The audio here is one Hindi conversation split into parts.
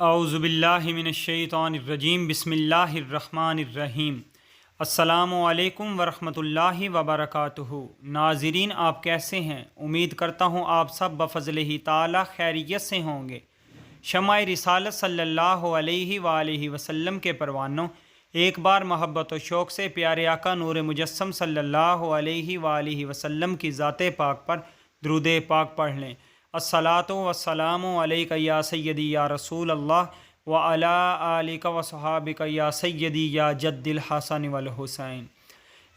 औज़ुबिल्लाहिमिनश्शैतानिर्रजीम बिस्मिल्लाहिर्रहमानिर्रहीम। अस्सलामुअलैकुम वरहमतुल्लाहि वबरकातुहू। नाज़रीन, आप कैसे हैं? उम्मीद करता हूँ आप सब बफ़ज़्ल-ही ताला खैरियत से होंगे। शम्अ रिसालत सल्लल्लाहु अलैहि वालैहि वसल्लम के परवानों, एक बार मोहब्बत व शौक़ से प्यारे आका नूर मुजस्सम सल्लल्लाहु अलैहि वालैहि वसल्लम की ज़ाते पाक पर दुरूद पाक पढ़ लें। अस्सलातु वस्सलामु अलैका या सय्यदी या रसूल अल्लाह व अला आलिका व सहाबिका या सय्यदी या जद्दिल हसन वल हुसैन।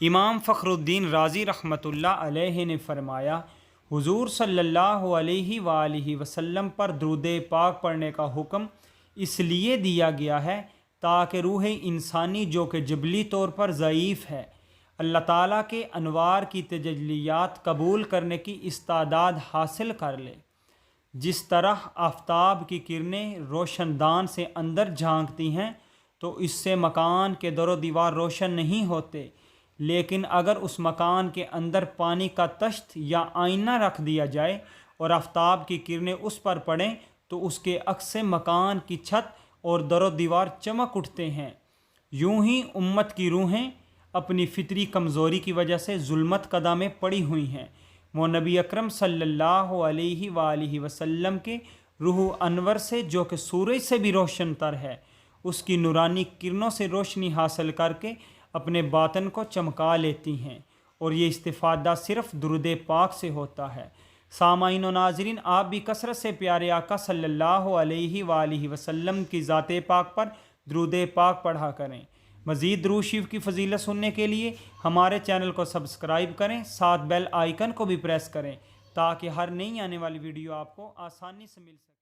इमाम फ़खरुद्दीन राज़ी रहमतुल्लाह अलैहि ने फ़रमाया, हुज़ूर सल्लल्लाहु अलैहि वालैहि वसल्लम पर दुरूद पाक पढ़ने का हुक्म इसलिए दिया गया है ताकि रूह इंसानी जो कि जबली तौर पर ज़ईफ़ है, अल्लाह ताला के अनवार की तजल्लियात कबूल करने की इस्तादाद हासिल कर ले। जिस तरह आफ़ताब की किरणें रोशनदान से अंदर झांकती हैं तो इससे मकान के दरो दीवार रोशन नहीं होते, लेकिन अगर उस मकान के अंदर पानी का तश्त या आईना रख दिया जाए और आफ़ताब की किरणें उस पर पड़ें तो उसके अक्स से मकान की छत और दरो दीवार चमक उठते हैं। यूं ही उम्मत की रूहें अपनी फितरी कमज़ोरी की वजह से जुल्मत कदा में पड़ी हुई हैं। वो नबी अकरम सल्लल्लाहु अलैहि वालैहि वसल्लम के रूह अनवर से, जो कि सूरज से भी रोशन तर है, उसकी नूरानी किरणों से रोशनी हासिल करके अपने बातन को चमका लेती हैं, और ये इस्तिफ़ादा सिर्फ़ दुरूद पाक से होता है। सामाईन व नाज़रीन, आप भी कसरत से प्यारे आका सल्लल्लाहु अलैहि वालैहि वसल्लम की ज़ाते पाक पर दुरूद पाक पढ़ा करें। मज़ीद दुरूद शरीफ की फ़जीलत सुनने के लिए हमारे चैनल को सब्सक्राइब करें, साथ बेल आइकन को भी प्रेस करें ताकि हर नई आने वाली वीडियो आपको आसानी से मिल सके।